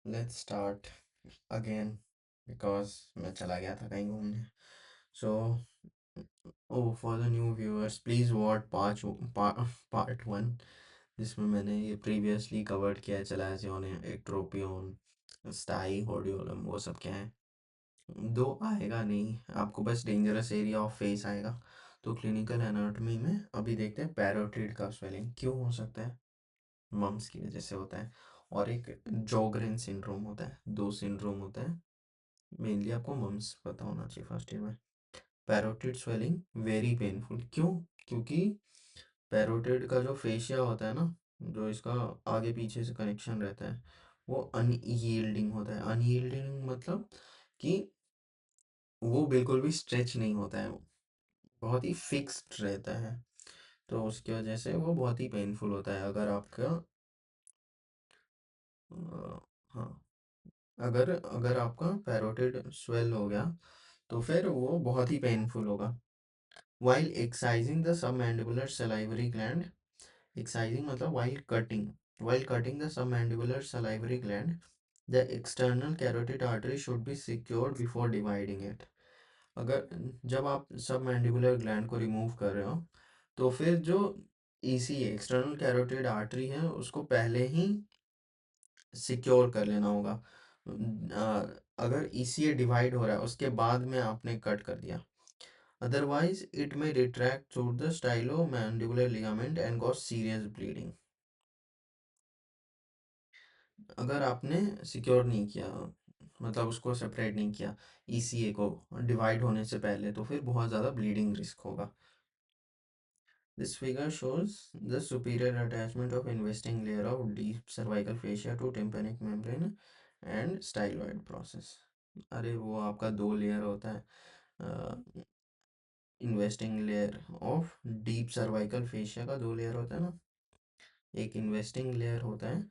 Let's start again because मैं चला गया था कहीं घूमने. So oh for the new viewers please watch part one, जिसमें मैंने ये प्रीवियसली कवर्ड किया है. चलाजियोन, एक्ट्रोपियन, स्टाई, होडियोलम, वो सब क्या है. दो आएगा नहीं आपको, बस डेंजरस एरिया ऑफ फेस आएगा. तो क्लिनिकल एनाटॉमी में अभी देखते हैं पैरोटिड का स्वेलिंग क्यों हो सकता है. मम्स की वजह से होता है. और एक जोगरेन सिंड्रोम होता है. दो सिंड्रोम होता है. मेनली आपको मम्स पता होना चाहिए फर्स्ट ईयर में. Parotid swelling very painful. क्यों? क्योंकि पैरोटिड का जो फेशिया होता है ना, जो इसका आगे पीछे से कनेक्शन रहता है, वो अनयील्डिंग होता है. अनयील्डिंग मतलब कि वो बिल्कुल भी स्ट्रेच नहीं होता है. वो बहुत ही फिक्स्ड रहता है. तो उसकी वजह से वो बहुत ही पेनफुल होता है. अगर आपका हाँ, अगर अगर आपका पैरोटिड स्वेल हो गया तो फिर वो बहुत ही पेनफुल होगा. While excising the submandibular salivary gland. Excising मतलब while cutting the submandibular salivary gland, the external carotid artery should be secured before dividing it. अगर जब आप सबमैंडिबुलर ग्लैंड को रिमूव कर रहे हो तो फिर जो ईसी एक्सटर्नल कैरोटिड आर्टरी है उसको पहले ही सिक्योर कर लेना होगा. अगर ईसीए डिवाइड हो रहा है उसके बाद में आपने कट कर दिया, अदरवाइज इट में retract through the Stylo mandibular ligament and cause serious bleeding. अगर आपने सिक्योर नहीं किया, मतलब उसको सेपरेट नहीं किया ईसीए को डिवाइड होने से पहले, तो फिर बहुत ज़्यादा ब्लीडिंग रिस्क होगा. This figure shows the superior attachment of investing layer of deep cervical fascia to tympanic membrane and styloid process. अरे वो आपका दो लेयर होता है. Investing layer of deep cervical fascia का दो लेयर होता है ना. एक इन्वेस्टिंग लेयर होता है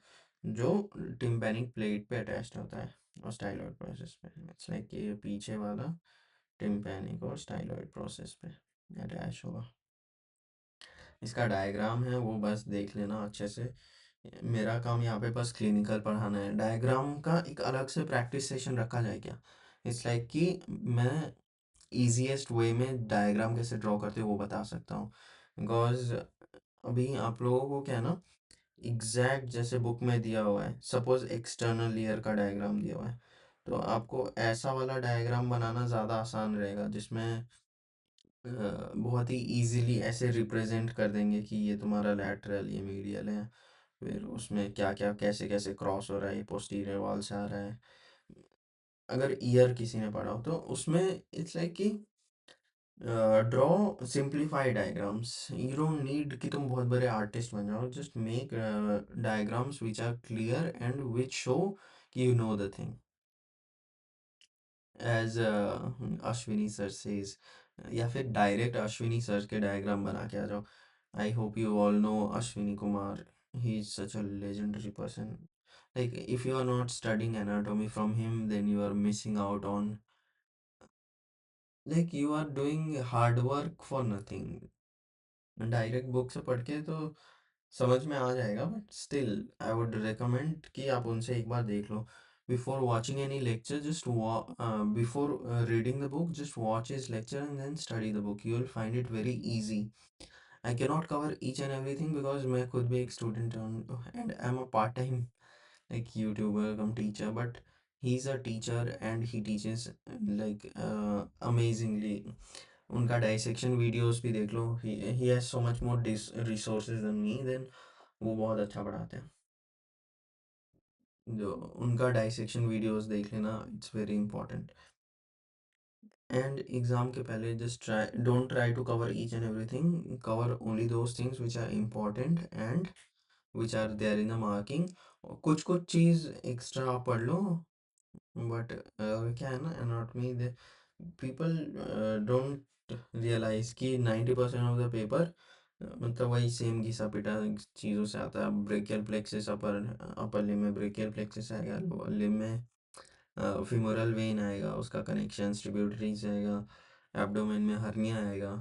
जो टिम्पैनिक प्लेट पे अटैच्ड होता है और स्टाइलॉइड प्रोसेस पे. इट्स लाइक ये पीछे वाला टिम्पैनिक और स्टाइलॉइड प्रोसेस पे अटैच होगा. इसका डायग्राम है वो बस देख लेना अच्छे से. मेरा काम यहाँ पे बस क्लिनिकल पढ़ाना है. डायग्राम का एक अलग से प्रैक्टिस सेशन रखा जाए क्या. इट्स लाइक कि मैं इजीएस्ट वे में डायग्राम कैसे ड्रॉ करते हो वो बता सकता हूँ. बिकॉज अभी आप लोगों को क्या है ना, एग्जैक्ट जैसे बुक में दिया हुआ है, सपोज एक्सटर्नल ईयर का डायग्राम दिया हुआ है, तो आपको ऐसा वाला डायग्राम बनाना ज़्यादा आसान रहेगा जिसमें बहुत ही इजीली ऐसे रिप्रेजेंट कर देंगे कि ये तुम्हारा लैटरल, ये मीडियल है, फिर उसमें क्या क्या कैसे कैसे क्रॉस हो रहा है, ये पोस्टीरियर वॉल से आ रहा है. अगर ईयर किसी ने पढ़ा हो तो उसमें इट्स लाइक कि draw simplify diagrams. You don't need कि तुम बहुत बड़े आर्टिस्ट बन जाओ. Just make diagrams which are clear and which show कि you know the thing. As Ashwini sir says, या फिर डायरेक्ट अश्विनी सर के डायग्राम बना के आ जाओ. I hope you all know Ashwini Kumar. He is such a legendary person. Like, if you are not studying anatomy from him, then you are missing out on, like, you are doing hard work for nothing. Direct book से पढ़ के तो समझ में आ जाएगा, but still I would recommend कि आप उनसे एक बार देख लो. Before watching any lecture just before reading the book just watch his lecture and then study the book. You will find it very easy. I can not cover each and everything because मैं खुद भी एक student हूँ and I am a part time like YouTuber come teacher, but he's a teacher and he teaches like amazingly. उनका dissection videos भी देख लो. He has so much more resources than me. Then वो बहुत अच्छा पढ़ाते हैं. जो उनका dissection videos देख लेना, it's very important. And exam के पहले just don't try to cover each and everything. Cover only those things which are important and which are there in the marking. कुछ कुछ चीज़ एक्स्ट्रा आप पढ़ लो. बट क्या है ना, anatomy the people don't realise कि 90% ऑफ द पेपर मतलब वही सेम घिसा पिटा चीज़ों से आता है. ब्रेकियल प्लेक्सिस, अपर अपर लिम में ब्रेकियल प्लेक्सिस आएगा, लोअर लिम में फिमोरल वेन आएगा, उसका कनेक्शन ट्रिब्यूटरी से आएगा, एब्डोमेन में हर्निया आएगा,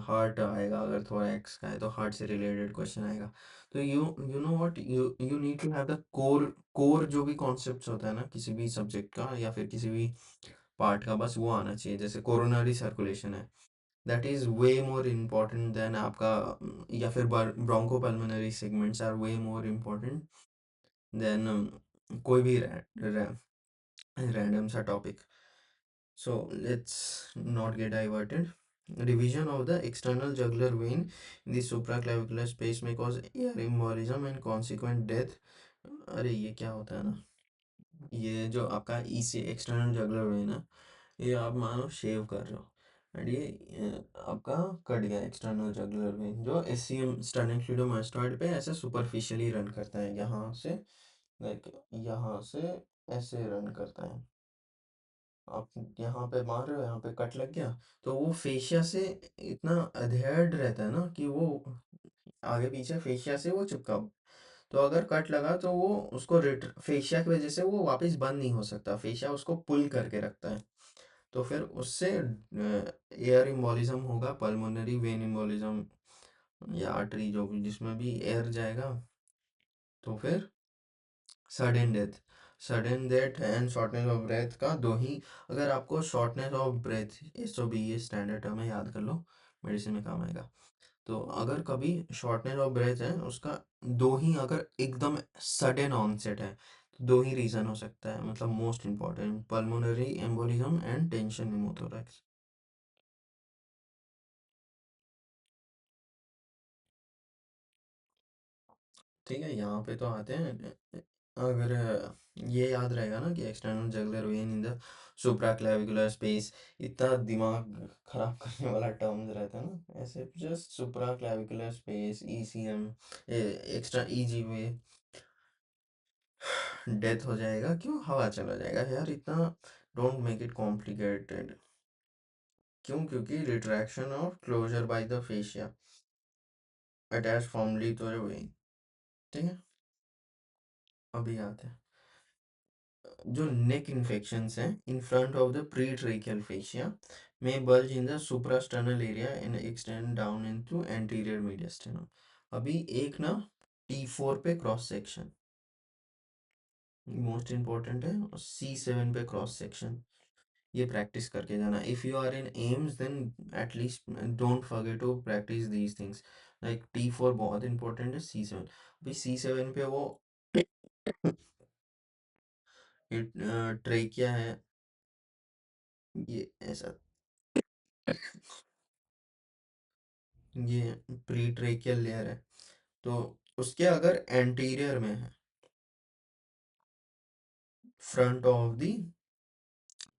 हार्ट आएगा, अगर थोरैक्स का है तो हार्ट से रिलेटेड क्वेश्चन आएगा। तो you know what, you need to have the core जो भी कॉन्सेप्ट्स होता है ना किसी भी सब्जेक्ट का या फिर किसी भी पार्ट का, बस वो आना चाहिए। जैसे कोरोनरी सर्कुलेशन है, that is way more important than आपका या फिर bronchopulmonary segments are way more important than कोई भी रैंडम सा topic. So let's not get diverted. Division of the external jugular vein in the supraclavicular space may cause air embolism and consequent death. अरे ये क्या होता है ना, ये जो आपका ईसी एक्सटर्नल जगुलर वेन है, ये आप मानो शेव कर रहे हो एंड ये आपका कट गया एक्सटर्नल जगुलर वेन जो एससीएम स्टर्नोक्leidomastoid पे ऐसे सुपरफिशियली रन करता है, यहाँ से लाइक यहाँ से ऐसे रन करता है। आप यहाँ पे मार रहे हो, यहाँ पे कट लग गया, तो वो फेशिया से इतना अधेर्ड रहता है ना कि वो आगे पीछे फेशिया से वो चिपका। तो अगर कट लगा तो वो उसको रिट फेशिया की वजह से वो वापस बंद नहीं हो सकता, फेशिया उसको पुल करके रखता है। तो फिर उससे एयर इम्बोलिज्म होगा, पल्मोनरी वेन इम्बोलिज्म या आर्टरी जो भी जिसमें भी एयर जाएगा, तो फिर sudden death. Sudden death and shortness of breath का दो ही। अगर आपको शॉर्टनेस ऑफ ब्रेथ, एसओबी, ये स्टैंडर्ड टर्म है, याद कर लो, मेडिसिन में काम आएगा। तो अगर कभी शॉर्टनेस ऑफ ब्रेथ है उसका, दो ही अगर एकदम सडन ऑनसेट है तो दो ही रीज़न हो सकता है, मतलब most important, pulmonary embolism and tension निमोथोरैक्स। ठीक है, यहाँ पे तो आते हैं। अगर ये याद रहेगा ना कि external jugular vein in the supraclavicular space, इतना दिमाग खराब करने वाला टर्म्स रहता है ना, ऐसे just supraclavicular space, ECM, extra easy way, death हो जाएगा, क्यों हवा चला जाएगा यार, इतना डोंट मेक इट कॉम्प्लिकेटेड। क्यों? क्योंकि रिट्रैक्शन और closure by the fascia attach formally to the vein. ठीक है, अभी आते हैं जो नेक इन्फेक्शंस हैं in front of the pretracheal fascia में bulge in the suprasternal area and extend down into anterior mediastinum. अभी एक ना T4 पे क्रॉस सेक्शन मोस्ट इंपॉर्टेंट है, और C7 पे क्रॉस सेक्शन, ये प्रैक्टिस करके जाना। If you are in AIIMS then at least don't forget to practise these things. Like T4 बहुत इंपॉर्टेंट है, C7, अभी C7 पे वो ट्रेकिया है, ये ऐसा, ये प्री ट्रेकियल लेयर है, तो उसके अगर एंटीरियर में है, front of the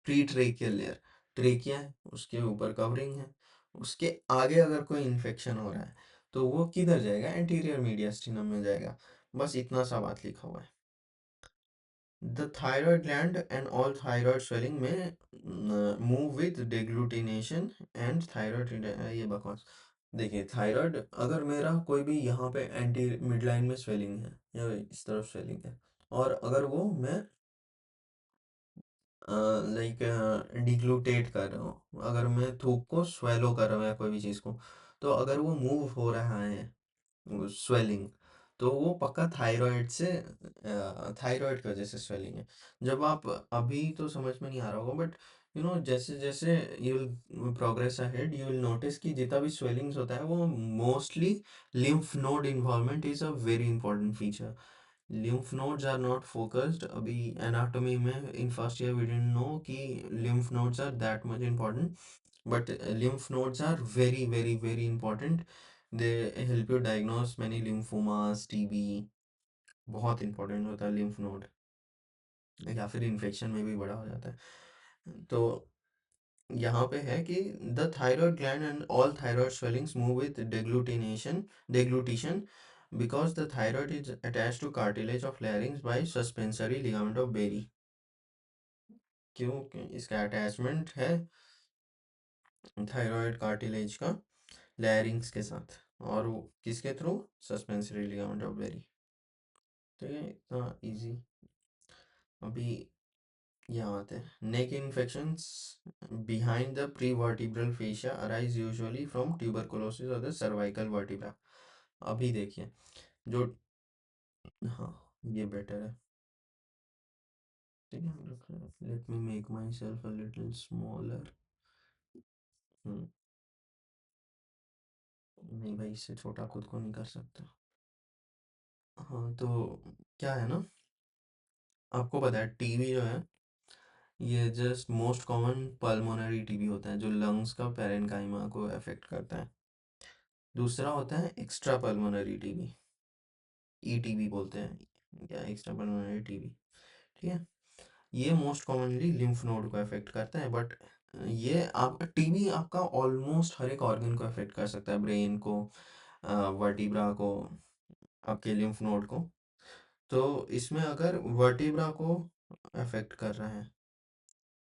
pre tracheal layer, trachea है उसके ऊपर कवरिंग है, उसके आगे अगर कोई इन्फेक्शन हो रहा है तो वो किधर जाएगा, एंटीरियर मीडियास्टिनम में जाएगा। बस इतना सा बात लिखा हुआ है। The thyroid gland and all thyroid swelling में मूव विद डेग्लूटिनेशन एंड थायराइड, ये बकवास। देखिए थायराइड, अगर मेरा कोई भी यहाँ पे एंटी मिड लाइन में स्वेलिंग है या इस तरफ स्वेलिंग है, और अगर वो मैं लाइक डिग्लूटेट कर रहा हूँ, अगर मैं थूक को स्वेलो कर रहा हूँ या कोई भी चीज़ को, तो अगर वो मूव हो रहा है स्वेलिंग, तो वो पक्का थायराइड से, थायराइड की वजह से स्वेलिंग है। जब आप, अभी तो समझ में नहीं आ रहा होगा बट यू नो जैसे जैसे you will progress ahead you will notice कि जितना भी स्वेलिंग्स होता है वो mostly lymph node involvement is a very important feature. lymph nodes are not focused, अभी anatomy में in first year we didn't know कि lymph nodes are that much important, but lymph nodes are very very very important. they help you diagnose many lymphomas, TB, बहुत important होता है lymph node, या फिर infection में भी बड़ा हो जाता है। तो यहाँ पे है कि the thyroid gland and all thyroid swellings move with deglutition because the thyroid is attached to cartilage of larynx by suspensory ligament of Berry। क्यों? इसका अटैचमेंट है थायराइड कार्टिलेज का लैरिंग्स के साथ, और वो किसके through? Suspensory ligament of Berry. तो ये इतना इजी। अभी यहाँ आते हैं neck infections behind the prevertebral fascia arise usually from tuberculosis or the cervical vertebra. अभी देखिए जो, हाँ ये बेटर है। ठीक है, let me make my self a little smaller. नहीं भाई, इससे छोटा खुद को नहीं कर सकता। हाँ तो क्या है ना, आपको पता है टीबी जो है, ये just most common pulmonary TB होता है जो लंग्स का पेरेनकाइमा को अफेक्ट करता है। दूसरा होता है एक्स्ट्रा पल्मोनरी टीबी, ईटीबी बोलते हैं, या एक्स्ट्रा पल्मोनरी टीबी। ठीक है, ये मोस्ट कॉमनली लिम्फ नोड को अफेक्ट करता है, बट ये आप टीबी आपका ऑलमोस्ट हर एक ऑर्गन को अफेक्ट कर सकता है, ब्रेन को, वर्टिब्रा को, आपके लिम्फ नोड को। तो इसमें अगर वर्टिब्रा को अफेक्ट कर रहा है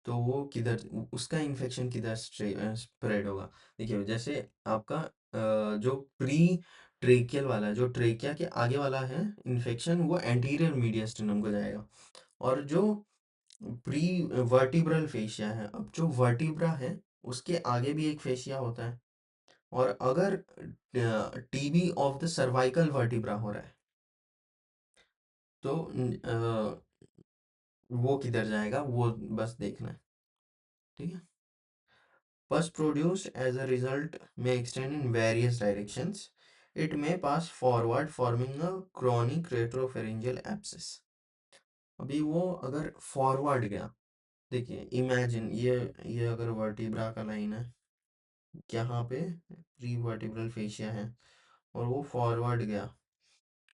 तो वो किधर, उसका इन्फेक्शन किधर स्प्रेड होगा। देखिए जैसे आपका जो प्री ट्रेकियल वाला है, जो ट्रेकिया के आगे वाला है इन्फेक्शन, वो एंटीरियर मीडियस्टिनम को जाएगा। और जो प्री वर्टिब्रल फेशिया है, अब जो वर्टिब्रा है उसके आगे भी एक फेशिया होता है, और अगर TB of the cervical vertebra हो रहा है तो वो किधर जाएगा वो बस देखना है। ठीक है, pus produced as a result may extend in various directions. It may pass forward forming a chronic retropharyngeal abscess. अभी वो अगर फॉरवर्ड गया, देखिए इमेजिन ये अगर वर्टिब्रा का लाइन है, यहाँ पे प्री वर्टिब्रल फेशिया है, और वो फॉरवर्ड गया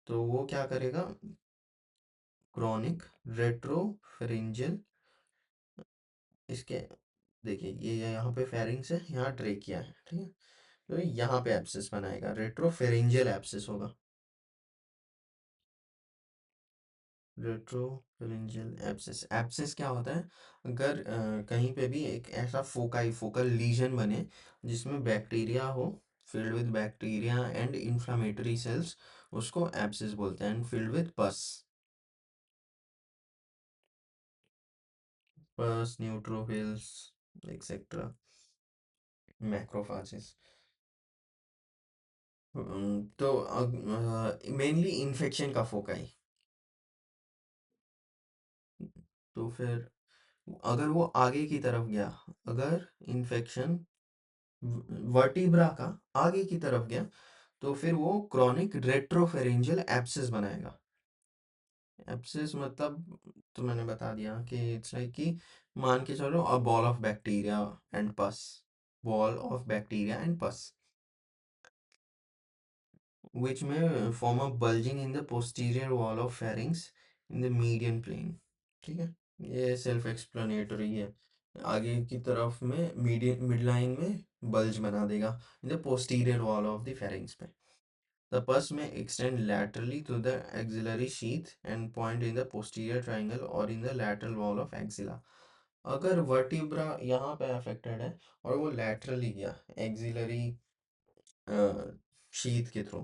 तो वो क्या करेगा, क्रॉनिक रेट्रोफेरिंजियल, इसके देखिए ये यहाँ पे फेरिंग्स है, यहाँ ट्रेकिया है। ठीक है, तो यहाँ पे एब्सिस बनाएगा, रेट्रोफेरिंजियल एब्सिस होगा। रेट्रोफेरिंजियल एब्सिस, एब्सिस क्या होता है, अगर कहीं पे भी एक ऐसा फोकल लीजन बने जिसमें बैक्टीरिया हो, filled with bacteria and inflammatory sales, उसको एब्सिस बोलते हैं, एंड फिल्ड विद पस, न्यूट्रोफिल्स एक्सेट्रा, मैक्रोफाजेस। तो मेनली इन्फेक्शन का फोकाई। तो फिर अगर वो आगे की तरफ गया, अगर इन्फेक्शन वर्टिब्रा का आगे की तरफ गया तो फिर वो क्रॉनिक रेट्रोफेरेंजियल एब्सिस बनाएगा। एब्सिस मतलब, तो मैंने बता दिया कि इट्स लाइक कि मान के चलो a ball of bacteria and पस, बॉल ऑफ बैक्टीरिया एंड पस which may form a bulging in the posterior wall of pharynx in the median plane। ठीक है, ये सेल्फ एक्सप्लेनेटरी है। आगे की तरफ में मीडियन मिड लाइन में बल्ज बना देगा इन the posterior wall of the pharynx पे। द पस में extend laterally to the axillary sheath and point in the posterior triangle or in the lateral wall of axilla। अगर वर्टिब्रा यहाँ पे affected है और वो लैटरली गया एक्सिलरी शीथ के थ्रू,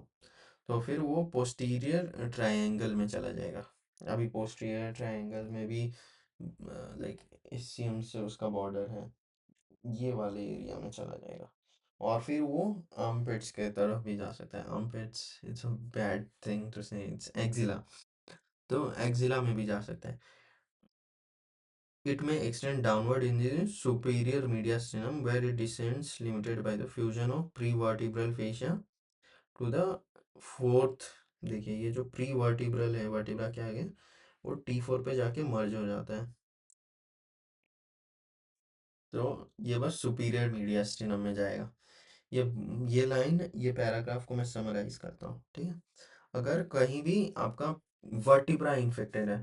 तो फिर वो पोस्टीरियर ट्रायंगल में चला जाएगा। अभी पोस्टीरियर ट्रायंगल में भी लाइक इसम से उसका बॉर्डर है, ये वाले एरिया में चला जाएगा, और फिर वो आर्मपिट्स के तरफ भी जा सकता है। Armpits it's a bad thing to say, it's axilla, तो एक्सिला में भी जा सकता है। It may extend downward in the superior mediastinum where it descends limited by the fusion of prevertebral fascia to the fourth. देखिए ये जो pre vertebral है, वर्टिब्रा के आगे, वो T4 पे जाके मर्ज हो जाता है। तो ये बस सुपीरियर मीडियास्टिनम में जाएगा। ये ये लाइन, ये पैराग्राफ को मैं समराइज करता हूँ। ठीक है, अगर कहीं भी आपका वर्टिब्रा इन्फेक्टेड है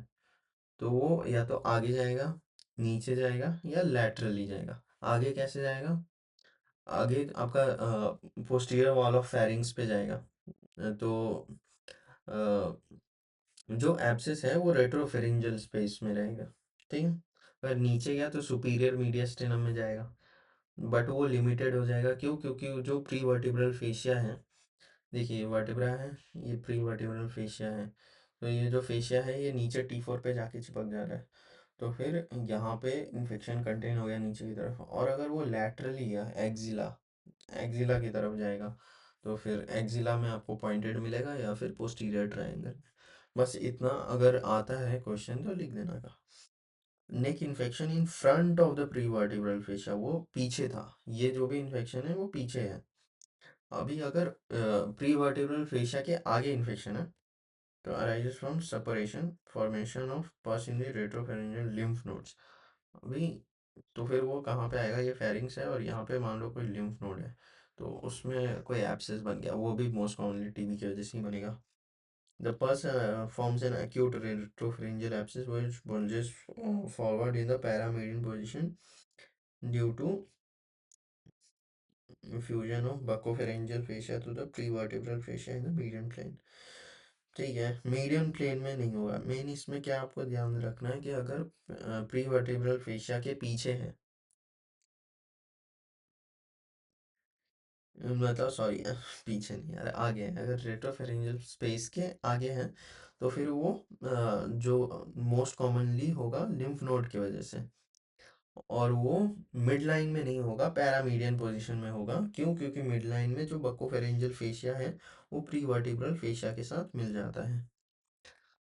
तो वो या तो आगे जाएगा, नीचे जाएगा, या लैटरली जाएगा। आगे कैसे जाएगा, आगे आपका पोस्टीरियर वॉल ऑफ फेरिंग्स पे जाएगा। तो जो एब्सिस है वो रेट्रोफेरिंजियल स्पेस में रहेगा। ठीक है, अगर नीचे गया तो सुपीरियर मीडियस्टिनम में जाएगा, बट वो लिमिटेड हो जाएगा। क्यों, क्योंकि वो जो प्री वर्टिब्रल फेशिया है, देखिए वर्टिब्रा है, ये प्री वर्टिब्रल फेशिया है, तो ये जो फेशिया है ये नीचे T4 पे जाके चिपक जा रहा है, तो फिर यहाँ पे इन्फेक्शन कंटेन हो गया नीचे की तरफ, और अगर वो लैटरली या एक्जिला एक्जिला की तरफ जाएगा तो फिर एक्जिला में आपको पॉइंटेड मिलेगा या फिर पोस्टीरियर ट्रायंगल। बस इतना अगर आता है क्वेश्चन तो लिख देना का। Neck infection in front of the prevertebral fascia, वो पीछे था, ये जो भी इन्फेक्शन है वो पीछे है। अभी अगर प्री वर्टिब्रल फेशिया के आगे इन्फेक्शन है तो arises from separation formation of pus in the retropharyngeal lymph nodes। अभी तो फिर वो कहाँ पे आएगा, ये फेरिंग्स है और यहाँ पे मान लो कोई लिम्फ नोड है, तो उसमें कोई एब्सेस बन गया, वो भी मोस्ट कॉमनली टीबी की वजह से ही बनेगा। The pus forms an acute retropharyngeal abscess which bulges forward in the paramedian position due to fusion of buccopharyngeal fascia to the prevertebral fascia in the median plane। ठीक है, medium plane में नहीं होगा। Main इसमें क्या आपको ध्यान रखना है कि अगर प्री वर्टिब्रल फेशिया के पीछे है, मतलब सॉरी पीछे नहीं यार, आगे है, अगर रेट्रोफेरेंजियल स्पेस के आगे है तो फिर वो जो मोस्ट कॉमनली होगा लिम्फ नोड की वजह से, और वो मिड लाइन में नहीं होगा, पैरामीडियन पोजीशन में होगा। क्यों? क्योंकि मिड लाइन में जो बक्कोफेरेंजियल फेशिया है वो प्री वर्टिब्रल फेशिया के साथ मिल जाता है।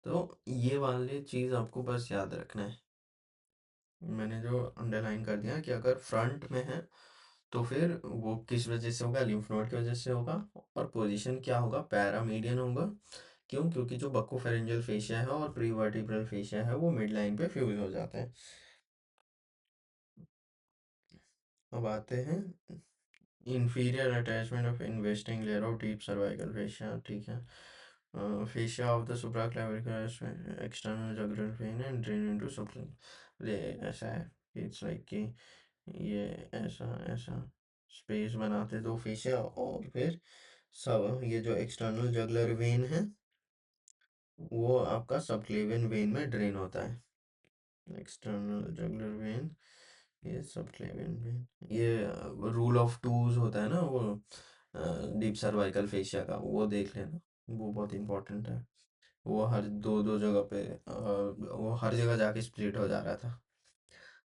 तो ये वाली चीज़ आपको बस याद रखना है। मैंने जो अंडरलाइन कर दिया कि अगर फ्रंट में है तो फिर वो किस वजह से होगा, लिम्फ नोड की वजह से होगा, और पोजीशन क्या होगा, पैरामीडियन होगा। क्यों? क्योंकि जो बक्कोफेरेंजियल फेशिया है और प्री वर्टिब्रल फेशिया है वो मिड लाइन पे फ्यूज हो जाते हैं। अब आते हैं inferior attachment of investing layer of deep cervical fascia। ठीक है, fascia of the supraclavicular external jugular vein and drain into subclavian। ये ऐसा है, इट्स लाइक कि ये ऐसा ऐसा स्पेस बनाते दो फेशिया, और फिर सब ये जो एक्सटर्नल जगुलर वेन है वो आपका सबक्लेवियन वेन में ड्रेन होता है। एक्सटर्नल जुगुलर वेन, ये सबक्लेवियन वेन, ये रूल ऑफ टूज होता है ना वो डीप सर्वाइकल फेशिया का, वो देख लेना, वो बहुत इंपॉर्टेंट है। वो हर दो दो जगह पे वो हर जगह जाके स्प्लिट हो जा रहा था।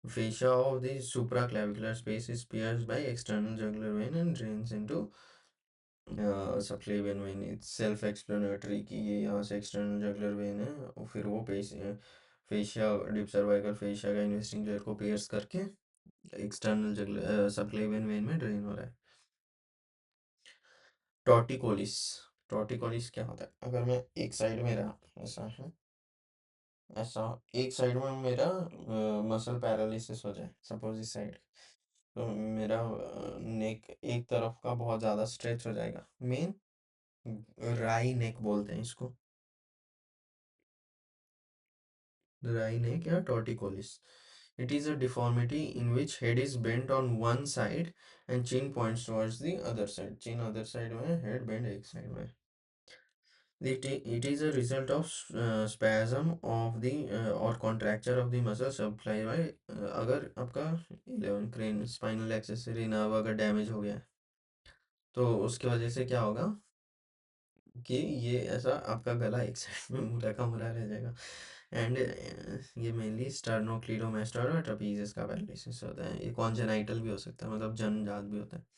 Fascia of the supraclavicular space is pierced by external jugular vein and drains into subclavian vein। It's self explanatory कि ये यहाँ से एक्सटर्नल जुगुलर वेन है, और फिर वो फेशिया डीप सर्वाइकल फेशिया का इन्वेस्टिंग लेयर को पियर्स करके एक्सटर्नल जुगुलर सबक्लेवियन वेन में ड्रेन हो रहा है। टॉर्टिकोलिस, टॉर्टिकोलिस क्या होता है, अगर मैं एक साइड मेरा ऐसा है, ऐसा एक साइड में मेरा मसल पैरालिसिस हो जाए सपोज इस साइड, तो मेरा नेक एक तरफ का बहुत ज़्यादा स्ट्रेच हो जाएगा। मेन राई नेक बोलते हैं इसको, राई नेक या torticollis. It is a deformity in which head is bent on one side and chin points towards the other side. Chin other side में, हेड बेंड एक साइड में। It is a result of spasm of the or contracture of the muscle supplied by अगर आपका 11 crane spinal accessory nerve अगर damage हो गया है तो उसकी वजह से क्या होगा कि ये ऐसा आपका गला एक साइड में मुड़ा का मुड़ा रह जाएगा। एंड ये मेनली स्टर्नोक्लीडोमास्टर और ट्रापेजियस का पैरालिसिस होता है। ये कॉन्जेनाइटल भी हो सकता है, मतलब जन्मजात भी होता है।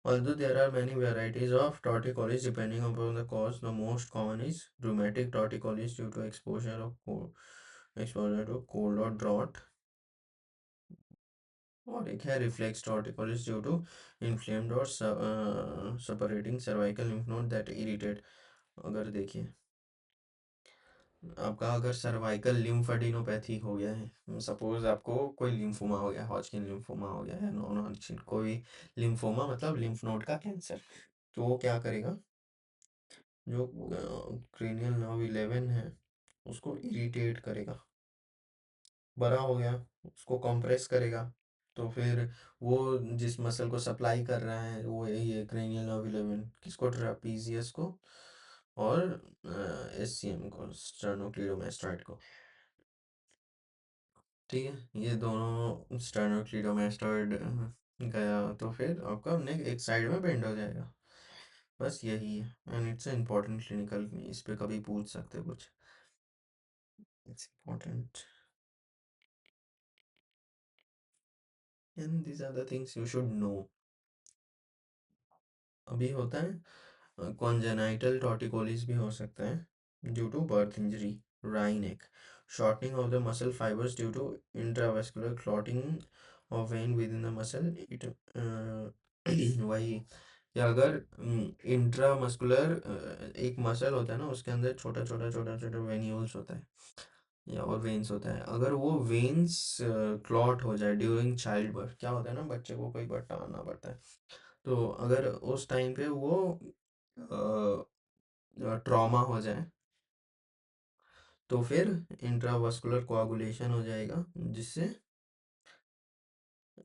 Although there are many varieties of torticollis depending upon the cause, the most common is rheumatic torticollis due to exposure to cold or drought, और एक है reflex torticollis due to inflamed or separating cervical lymph node that irritate। अगर देखिए आपका अगर cervical lymphadenopathy हो गया है, सपोज आपको कोई लिम्फोमा हो गया, हॉजकिन लिम्फोमा हो गया है, नॉन हॉजकिन कोई लिम्फोमा मतलब लिम्फ नोड का कैंसर, तो वो क्या करेगा, जो क्रेनियल नर्व 11 है उसको इरिटेट करेगा, बड़ा हो गया उसको कंप्रेस करेगा, तो फिर वो जिस मसल को सप्लाई कर रहा है वो यही है क्रेनियल नर्व 11, किसको, ट्रापीजियस को और एससीएम को, स्टर्नोक्लीडोमास्टॉइड को। ठीक है, ये दोनों स्टर्नोक्लीडोमास्टॉइड गया तो फिर आपका नेक एक साइड में बेंड हो जाएगा। बस यही है, एंड इट्स इम्पोर्टेंट क्लिनिकल, इस पे कभी पूछ सकते कुछ, it's important. And these are the things you should know. अभी होता है कॉन्जेनाइटल टॉर्टिकोलिस भी हो सकता है due to birth injury, wryneck, shortening of the muscle fibres due to intravascular clotting of vein within the muscle it वही कि अगर इंट्रामस्कुलर एक मसल होता है ना, उसके अंदर छोटा छोटा छोटा छोटा वेन्यूल्स होता है या और वेन्स होता है, अगर वो वेन्स क्लॉट हो जाए ड्यूरिंग चाइल्ड बर्थ, क्या होता है ना, बच्चे को कई बार टालना पड़ता है, तो अगर उस टाइम पे वो ट्रॉमा हो जाए तो फिर इंट्रावास्कुलर कोआगुलेशन हो जाएगा, जिससे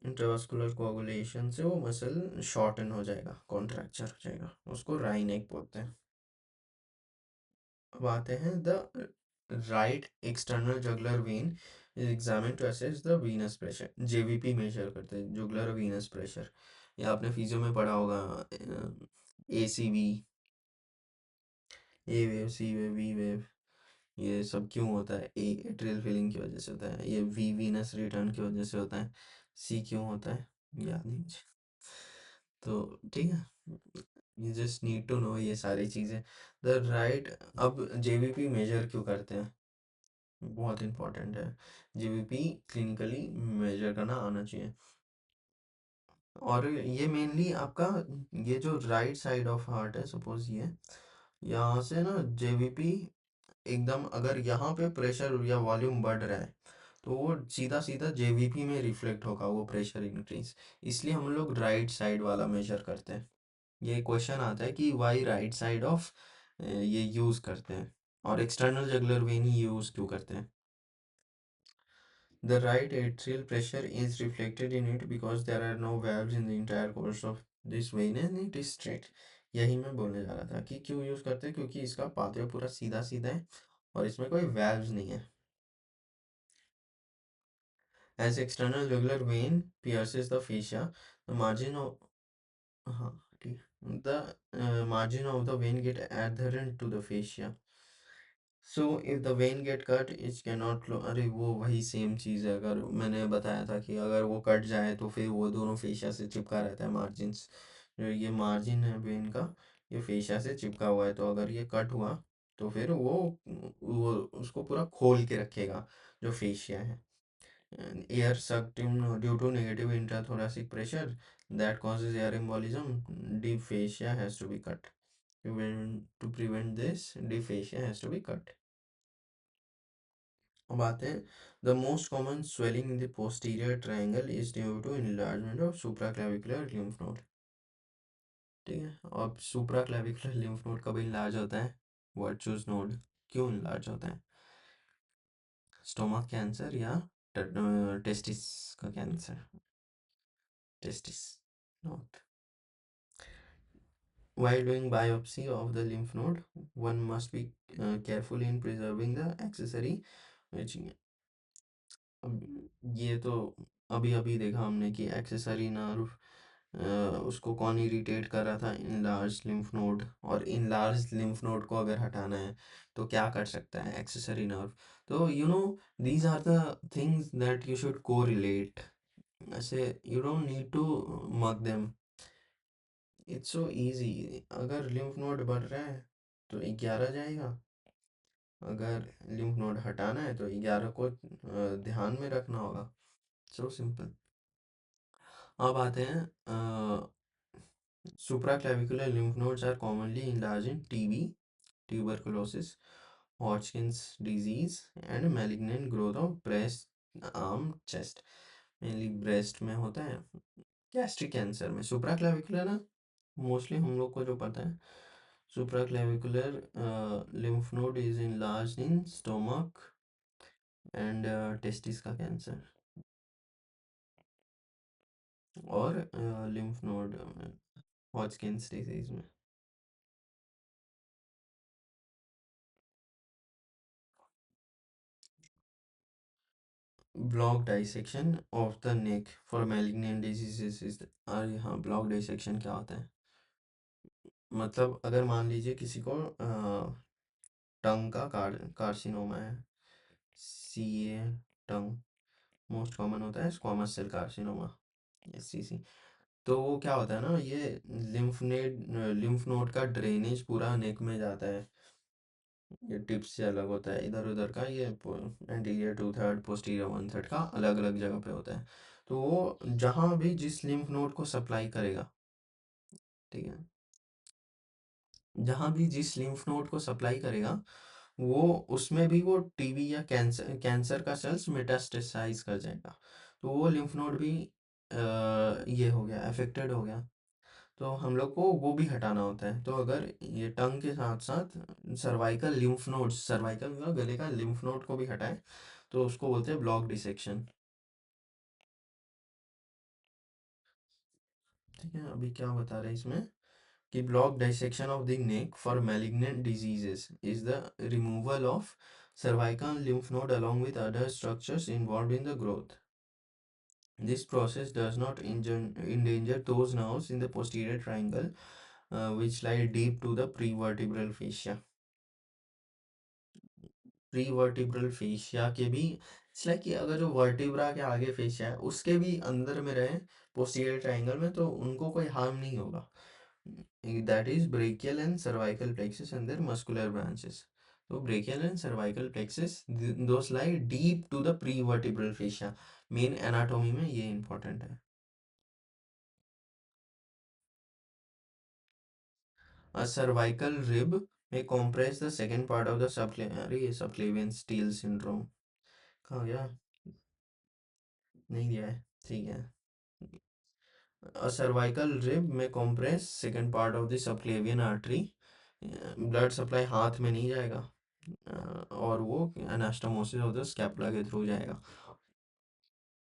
इंट्रावास्कुलर कोआगुलेशन से वो मसल शॉर्टन हो जाएगा, कॉन्ट्रैक्चर हो जाएगा, उसको राइनेक बोलते हैं। अब आते हैं the right external jugular vein is examine to assess the venous pressure, JVP measure करते हैं, जुगुलर वीनस प्रेशर। या आपने फिजियो में पढ़ा होगा A C V, A wave, C wave, V wave, ये सब क्यों होता है? ए एट्रियल फिलिंग की वजह से होता है, ये वी वीनस रिटर्न की वजह से होता है, सी क्यों होता है याद नहीं मुझे। तो ठीक है, you just need to know ये सारी चीज़ें। द राइट, अब जेवीपी मेजर क्यों करते हैं, बहुत इंपॉर्टेंट है। जेवीपी क्लिनिकली मेजर करना आना चाहिए, और ये मेनली आपका ये जो राइट साइड ऑफ हार्ट है, सपोज ये यहाँ से ना जेवीपी एकदम, अगर यहाँ पे प्रेशर या वॉल्यूम बढ़ रहा है तो वो सीधा सीधा जेवीपी में रिफ्लेक्ट होगा वो प्रेशर इंक्रीज, इसलिए हम लोग राइट साइड वाला मेजर करते हैं। ये क्वेश्चन आता है कि वाई राइट साइड ऑफ ये यूज़ करते हैं, और external jugular when he use क्यों करते हैं। The right atrial pressure is reflected in it because there are no valves in the entire course of this vein and it is straight। यही मैं बोलने जा रहा था कि क्यों यूज़ करते हैं, क्योंकि इसका पाथवे पूरा सीधा सीधा है और इसमें कोई valves नहीं है। As external jugular vein pierces the fascia, the margin of हाँ ठीक, the margin of the vein get adherent to the fascia, so if the vein get cut it can not flow. अरे वो वही same चीज़ है, अगर मैंने बताया था कि अगर वो कट जाए तो फिर वो दोनों फेशिया से चिपका रहता है, मार्जिन्स, जो ये मार्जिन है वेन का, ये फेशिया से चिपका हुआ है, तो अगर ये कट हुआ तो फिर वो उसको पूरा खोल के रखेगा जो फेशिया है। Air sucked in due to negative intrathoracic pressure that causes air embolism, deep fascia has to be cut। To prevent this, deep fascia has to be cut। अब आते हैं, the most common swelling in the posterior triangle is due to enlargement of supraclavicular lymph node. ठीक है, अब supraclavicular lymph node कब enlarge होता है, Virchow's node क्यों इनलार्ज होता है, स्टोमक कैंसर या टेस्टिस का cancer, testis node. While doing biopsy of the lymph node, one must be careful in preserving the accessory which, अब ये तो अभी अभी देखा हमने कि एक्सेसरी नर्व उसको कौन इरिटेट कर रहा था, इनलार्ज लिम्फ नोड, और इनलार्ज लिम्फ नोड को अगर हटाना है तो क्या कर सकता है एक्सेसरी नर्व। तो these are the things that you should correlate, ऐसे you don't need to mug them, it's so easy. अगर लिम्फ नोड बढ़ रहा है तो 11 जाएगा, अगर लिम्फ नोड हटाना है तो 11 को ध्यान में रखना होगा, सो सिंपल। अब आते हैं supraclavicular lymph nodes are commonly enlarged in TB, tuberculosis, Hodgkin's disease, and malignant growth of breast, arm, chest। Mainly breast में होता है, गैस्ट्रिक कैंसर में सुप्राक्लेविकुलर ना, मोस्टली हम लोग को जो पता है, supraclavicular lymph node is enlarged in stomach and testis का कैंसर, और lymph node हॉजकिंस डिजीज में। Block dissection of the neck for malignant diseases is, अरे हाँ, ब्लॉक डाइसेक्शन क्या होता है, मतलब अगर मान लीजिए किसी को टंग का कार्सिनोमा है, सी ए, टंग, मोस्ट कॉमन होता है स्क्वामस सेल कार्सिनोमा। एससीसी। तो वो क्या होता है ना, ये लिम्फ नोड का ड्रेनेज पूरा नेक में जाता है। ये टिप्स से अलग होता है इधर उधर का, ये anterior two third, posterior one third का अलग अलग जगह पे होता है। तो वो जहाँ भी जिस लिम्फ नोड को सप्लाई करेगा, ठीक है, जहाँ भी जिस लिम्फ नोड को सप्लाई करेगा, वो उसमें भी वो टीबी या कैंसर कैंसर का सेल्स मेटास्टेसाइज कर जाएगा। तो वो लिम्फ नोड भी ये हो गया, अफेक्टेड हो गया। तो हम लोग को वो भी हटाना होता है। तो अगर ये टंग के साथ साथ सर्वाइकल लिम्फ नोड्स, सर्वाइकल मतलब गले का लिम्फ नोड को भी हटाए, तो उसको बोलते हैं ब्लॉक डिसेक्शन। ठीक है, अभी क्या बता रहे हैं इसमें कि block dissection of the neck for malignant diseases is the removal of cervical lymph node along with other structures involved in the growth. This process does not endanger those nerves in the posterior triangle which lie deep to the prevertebral fascia. Prevertebral fascia के भी it's like कि अगर जो vertebra के आगे fascia है उसके भी अंदर में रहे पोस्टीरियर ट्रायंगल में, तो उनको कोई हार्म नहीं होगा। That is brachial and cervical plexus and their muscular branches. तो brachial and cervical plexus those lie deep to the prevertebral fascia. Main anatomy में ये इंपॉर्टेंट है। A cervical rib may compress the second part of the अरे ये subclavian steal syndrome कहाँ गया, नहीं दिया है, ठीक है। A cervical rib may compress second part of the subclavian artery। Blood supply हाथ में नहीं जाएगा, और वो एनास्टोमोसिस ऑफ द स्कैपुला के थ्रू जाएगा।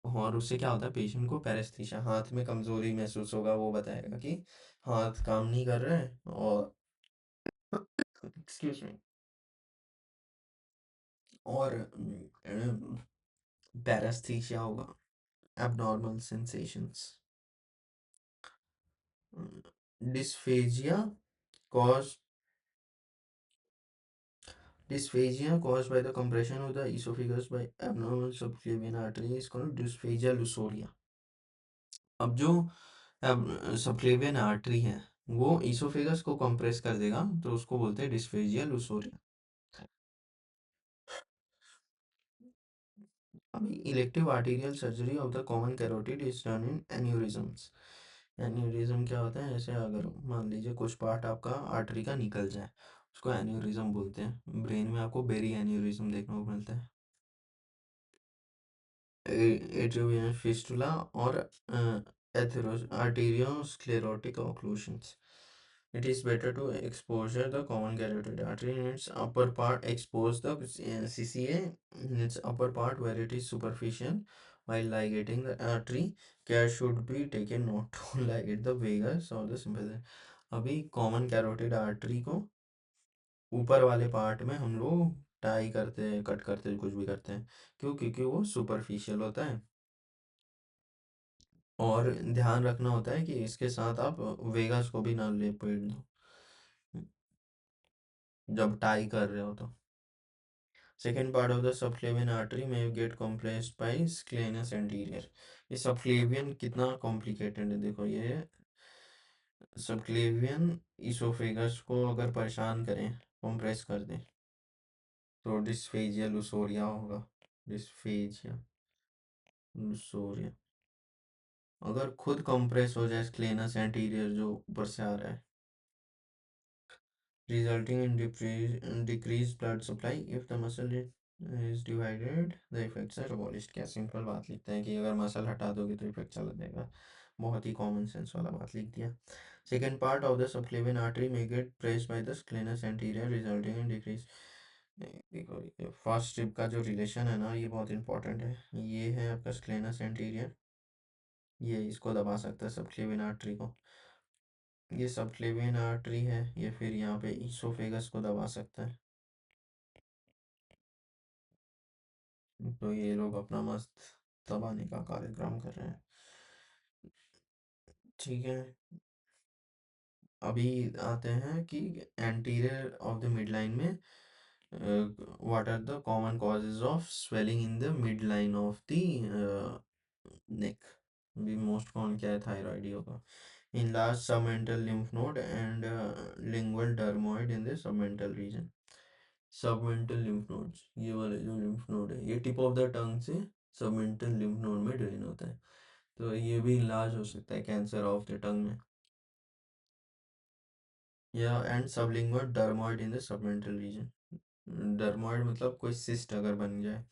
और उससे क्या होता है, पेशेंट को पैरेस्थीसिया, हाथ में कमजोरी महसूस होगा, वो बताएगा कि हाथ काम नहीं कर रहे हैं, और एक्सक्यूज मी, और पैरेस्थीसिया होगा, abnormal sensations। Dysphagia caused dysphagia caused by the compression of the esophagus by abnormal subclavian artery is called dysphagia lusoria। अब जो सबक्लेवियन आर्टरी है वो इसोफेगस को कंप्रेस कर देगा, तो उसको बोलते हैं डिस्फेजिया लुसोरिया। अभी elective arterial surgery of the common carotid is done in aneurysms. Aneurysm क्या होता है, जैसे अगर मान लीजिए कुछ पार्ट आपका आर्टरी का निकल जाए, उसको एन्यूरिज्म बोलते हैं। ब्रेन में आपको बेरी एन्यूरिज्म देखने को मिलता है, एट्रियोवेनस फिस्टुला और arteriosclerotic occlusions। It is better to exposure the common carotid artery in its upper part, expose the CCA in its upper part where it is superficial while ligating the artery। Care should be taken not to ligate the vagus or the sympathetic। अभी common carotid artery को ऊपर वाले part में हम लोग tie करते हैं, cut करते हैं, कुछ भी करते हैं। क्यों? क्योंकि वो सुपरफिशियल होता है, और ध्यान रखना होता है कि इसके साथ आप वेगास को भी ना लेपेट दो जब टाई कर रहे हो तो। Second part of the subclavian artery में गेट कॉम्प्रेस्ड बाय स्क्लेनस एंटीरियर। ये सबक्लेवियन कितना कॉम्प्लिकेटेड है, देखो ये सबक्लेवियन इसोफेगस को अगर परेशान करें, कॉम्प्रेस कर दें, तो डिस्फेजिया लुसोरिया होगा। डिस्फेजिया लुसोरिया। अगर खुद कंप्रेस हो जाए स्क्लेनस एंटीरियर जो ऊपर से आ रहा है, resulting in decreased blood supply if the muscle is divided, the effects are abolished। क्या सिंपल बात लिखते हैं कि अगर मसल हटा दोगे तो इफेक्ट चला जाएगा, बहुत ही कॉमन सेंस वाला बात लिख दिया। Second part of the subclavian artery may get pressed by the scalenus anterior resulting in decrease। देखो फर्स्ट स्ट्रिप का जो रिलेशन है ना, ये बहुत इंपॉर्टेंट है। ये है आपका स्क्लेनस एंटीरियर, ये इसको दबा सकता है सबक्लेवियन आर्टरी को। ये सबक्लेवियन आर्टरी है, ये फिर यहाँ पे इसोफेगस को दबा सकता है। तो ये लोग अपना मस्त दबाने का कार्यक्रम कर रहे हैं। ठीक है, अभी आते हैं कि anterior of the midline में what are the common causes of swelling in the midline of the neck. भी मोस्ट कॉमन क्या है, थायराइड ही होगा। In large submental lymph node and lingual dermoid in the submental region. Submental lymph nodes, ये वाले जो lymph node है, ये टिप ऑफ द टंग से सबमेंटल लिम्फ नोड में ड्रेन होता है। तो ये भी इलाज हो सकता है कैंसर ऑफ द टंग में। या and sublingual dermoid in the submental region. Dermoid मतलब कोई सिस्ट अगर बन जाए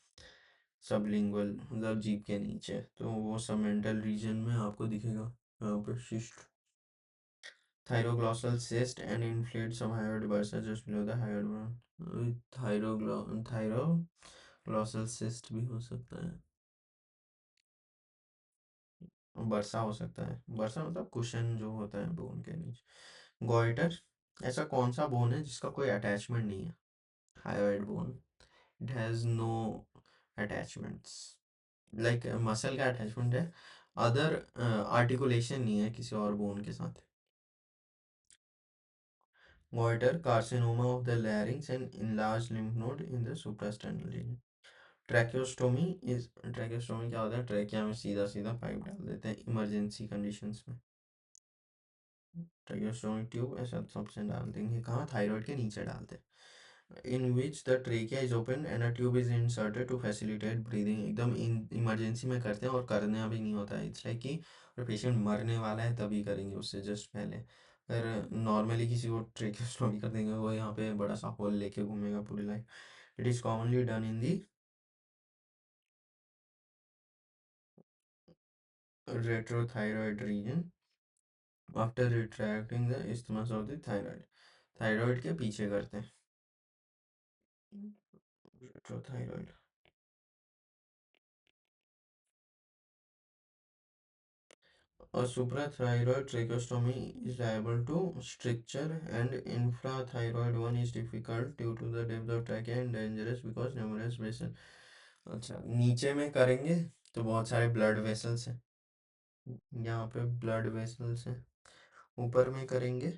सबलिंगुअल मतलब जीभ के नीचे, तो वो सबमेंटल रीजन में आपको दिखेगा यहाँ पे शिस्ट। थायरोग्लॉसल cyst and inflated subhyoid bursa just below the hyoid bone। थायरोग्लॉसल cyst भी हो सकता है, बरसा हो सकता है। बरसा मतलब कुशन जो होता है बोन के नीचे। गॉइटर, ऐसा कौन सा बोन है जिसका कोई अटैचमेंट नहीं है? Hyoid bone, it has no attachments. Like muscle का अटैचमेंट है, अदर आर्टिकुलेशन नहीं है किसी और बोन के साथ। Goiter, carcinoma of the larynx and enlarged lymph node in the suprasternal region। Tracheostomy क्या होता है? ट्रैकिया में सीधा सीधा पाइप डाल देते हैं इमरजेंसी कंडीशंस में। ट्रैकियोस्टोमी ट्यूब ऐसा सबसे डाल देंगे कहाँ? थायराइड के नीचे डालते हैं। In which the trachea is open and a tube is inserted to facilitate breathing. एकदम इमरजेंसी में करते हैं और करना भी नहीं होता है। इट्स लाइक कि अगर पेशेंट मरने वाला है तभी करेंगे, उससे जस्ट पहले। अगर नॉर्मली किसी को ट्रेकियोस्टोमी कर देंगे, वो यहाँ पे बड़ा सा होल लेके घूमेगा पूरी life. It is commonly done in the retrothyroid region after retracting the isthmus of the thyroid. Thyroid के पीछे करते हैं रेट्रोथायरॉयड। A suprathyroid tracheostomy is liable to stricture, and infrathyroid one is difficult due to the depth of trachea and dangerous because numerous vessels। अच्छा, नीचे में करेंगे तो बहुत सारे ब्लड वेसल्स हैं, यहाँ पे ब्लड वेसल्स हैं। ऊपर में करेंगे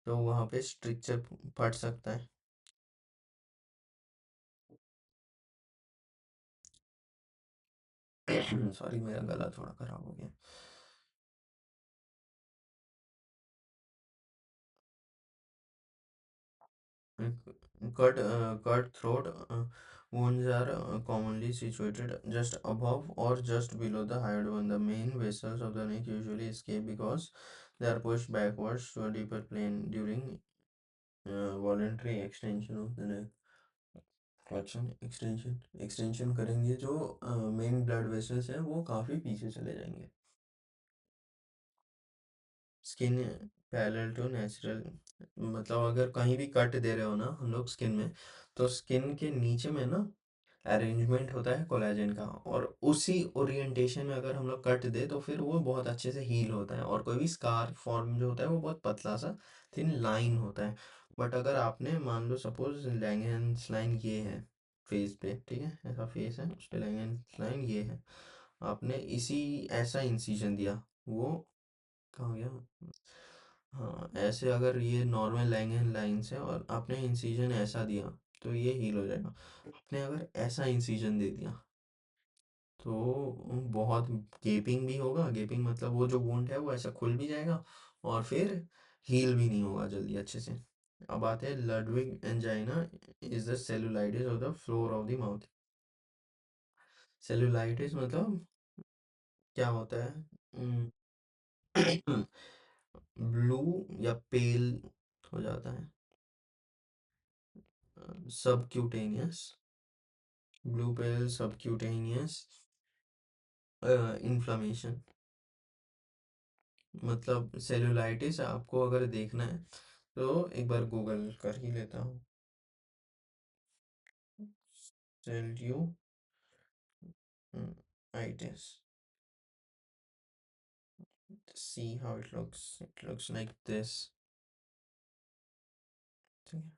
तो वहाँ पे स्ट्रिक्चर फट सकता है। सॉरी, मेरा गला थोड़ा खराब हो गया। Cut throat wounds are commonly situated just above or just below the hyoid bone। The main vessels of the neck usually escape because they are pushed backwards to a deeper plane during voluntary extension of the neck। Extension करेंगे जो main blood vessels हैं वो काफ़ी पीछे चले जाएंगे। Skin parallel to natural, मतलब अगर कहीं भी कट दे रहे हो ना हम लोग स्किन में, तो स्किन के नीचे में ना अरेंजमेंट होता है कोलेजन का, और उसी ओरिएंटेशन में अगर हम लोग कट दे तो फिर वो बहुत अच्छे से हील होता है। और कोई भी स्कार फॉर्म जो होता है वो बहुत पतला सा थिन लाइन होता है। बट अगर आपने मान लो सपोज लैंगहेंस लाइन ये है फेस पे, ठीक है, ऐसा फेस है उस पे लैंगहेंस लाइन ये है, आपने इसी ऐसा इंसिजन दिया, वो कहाँ गया? हाँ, ऐसे अगर ये नॉर्मल लैंगहेंस लाइन्स है और आपने इंसिजन ऐसा दिया तो ये हील हो जाएगा। आपने अगर ऐसा इंसिजन दे दिया तो बहुत गेपिंग भी होगा। गेपिंग मतलब वो जो वुंड है वो ऐसा खुल भी जाएगा और फिर हील भी नहीं होगा जल्दी अच्छे से। अब आते हैं Ludwig angina is the cellulitis of the floor of the mouth. Cellulitis मतलब क्या होता है? ब्लू या पेल हो जाता है, सबक्यूटेनियस, ब्लू पेल सबक्यूटेनियस इन्फ्लामेशन। मतलब सेलुलाइटिस आपको अगर देखना है तो एक बार गूगल कर ही लेता हूँ। Cellulitis, see how it looks, it looks like this। ठीक है,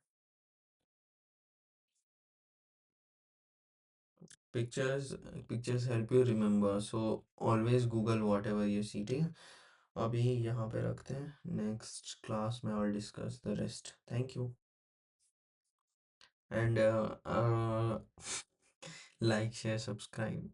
pictures pictures help you remember, so always Google whatever you see. ठीक है, अभी यहाँ पे रखते हैं, नेक्स्ट क्लास में और discuss the rest. Thank you and like share subscribe.